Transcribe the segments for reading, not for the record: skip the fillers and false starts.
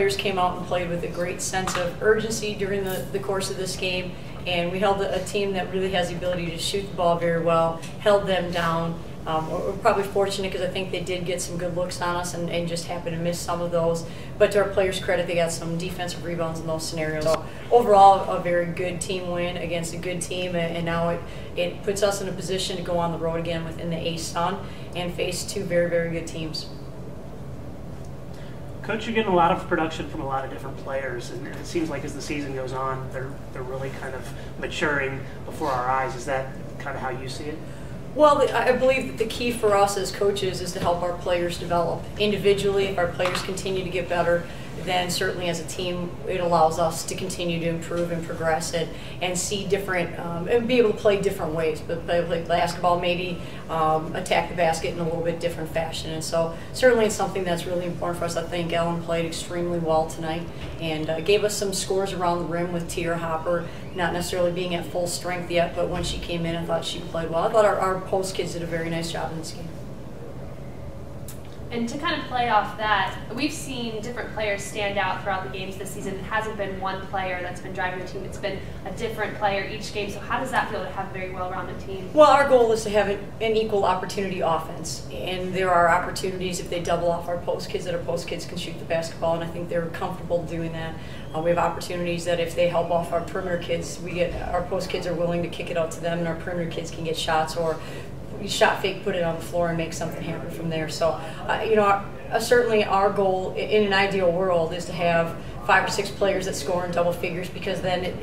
players came out and played with a great sense of urgency during the course of this game, and we held a team that really has the ability to shoot the ball very well, held them down. We're probably fortunate because I think they did get some good looks on us and just happened to miss some of those. But to our players' credit, they got some defensive rebounds in those scenarios. So overall, a very good team win against a good team, and now it puts us in a position to go on the road again within the A-Sun and face two very, very good teams. Coach, you're getting a lot of production from a lot of different players, and it seems like as the season goes on, they're really kind of maturing before our eyes. Is that kind of how you see it? Well, I believe that the key for us as coaches is to help our players develop. Individually, if our players continue to get better, then certainly as a team, it allows us to continue to improve and progress and see different, and be able to play different ways. But play basketball, maybe attack the basket in a little bit different fashion. And so certainly it's something that's really important for us. I think Ellen played extremely well tonight and gave us some scores around the rim with Tiara Hopper, not necessarily being at full strength yet, but when she came in, I thought she played well. I thought our post kids did a very nice job in this game. And to kind of play off that, we've seen different players stand out throughout the games this season. It hasn't been one player that's been driving the team. It's been a different player each game. So how does that feel to have a very well-rounded team? Well, our goal is to have an equal opportunity offense. And there are opportunities if they double off our post kids that our post kids can shoot the basketball, and I think they're comfortable doing that. We have opportunities that if they help off our perimeter kids, our post kids are willing to kick it out to them, and our perimeter kids can get shots, or we shot fake, put it on the floor, and make something happen from there. So, certainly our goal in an ideal world is to have 5 or 6 players that score in double figures, because then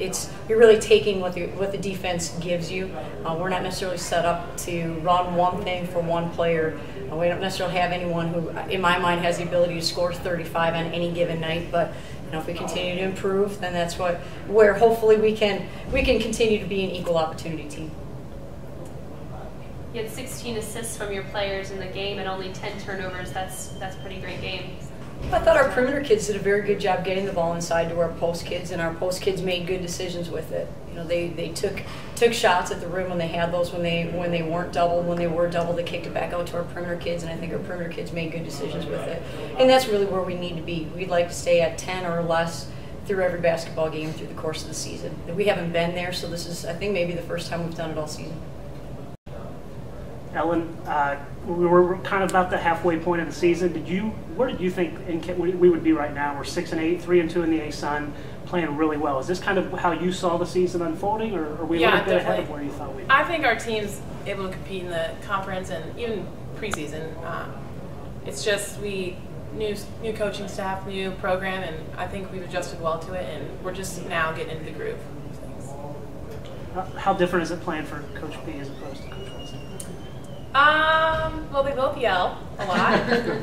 you're really taking what the defense gives you. We're not necessarily set up to run one thing for one player. We don't necessarily have anyone who, in my mind, has the ability to score 35 on any given night. But if we continue to improve, then that's where hopefully we can continue to be an equal opportunity team. You had 16 assists from your players in the game and only 10 turnovers. That's a pretty great game. I thought our perimeter kids did a very good job getting the ball inside to our post kids, and our post kids made good decisions with it. They took shots at the rim when they had those, when they weren't doubled. When they were doubled, they kicked it back out to our perimeter kids, and I think our perimeter kids made good decisions with it. And that's really where we need to be. We'd like to stay at 10 or less through every basketball game through the course of the season. We haven't been there, so this is, I think, maybe the first time we've done it all season. Ellen, we were kind of about the halfway point of the season. Where did you think we would be right now? We're 6-8, 3-2 in the A-Sun, playing really well. Is this kind of how you saw the season unfolding, or are we a little bit ahead of where you thought we'd be? I think our team's able to compete in the conference and even preseason. It's just new coaching staff, new program, and I think we've adjusted well to it, and we're just now getting into the groove of things. How different is it playing for Coach P as opposed to Coach Wilson? Well, they both yell a lot,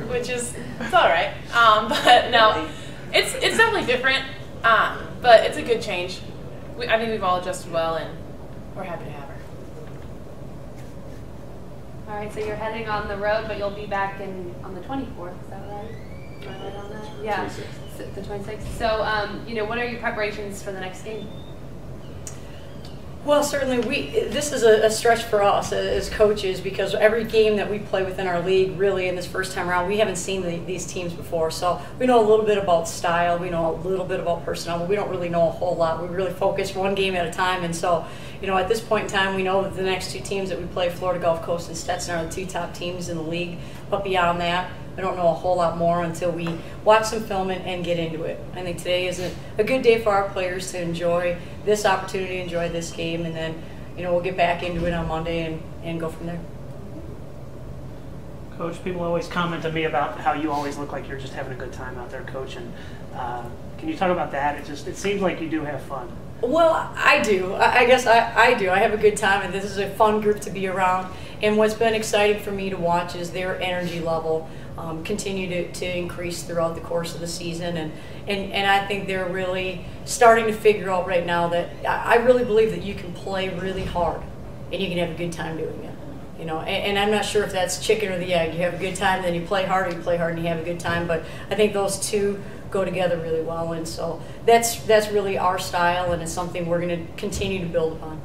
which is, it's all right. But no, it's definitely different, but it's a good change. I think we've all adjusted well, and we're happy to have her. All right, so you're heading on the road, but you'll be back on the 24th, is that right? Am I right on that? Yeah, 26th. The 26th. So, what are your preparations for the next game? Well, certainly this is a stretch for us as coaches, because every game that we play within our league, really in this first time around, we haven't seen these teams before. So we know a little bit about style, we know a little bit about personnel, but we don't really know a whole lot. We really focus one game at a time, and so at this point in time, we know that the next 2 teams that we play, Florida Gulf Coast and Stetson, are the 2 top teams in the league. But beyond that, we don't know a whole lot more until we watch some film and get into it. I think today is a good day for our players to enjoy this opportunity, enjoy this game, and then we'll get back into it on Monday and go from there. Coach, people always comment to me about how you always look like you're just having a good time out there coaching. Can you talk about that? It seems like you do have fun. Well, I do. I guess I do. I have a good time, and this is a fun group to be around. And what's been exciting for me to watch is their energy level continue to increase throughout the course of the season. And I think they're really starting to figure out right now that I really believe that you can play really hard and you can have a good time doing it. And I'm not sure if that's chicken or the egg. You have a good time, then you play hard, or you play hard and you have a good time. But I think those two go together really well, and so that's really our style, and it's something we're going to continue to build upon.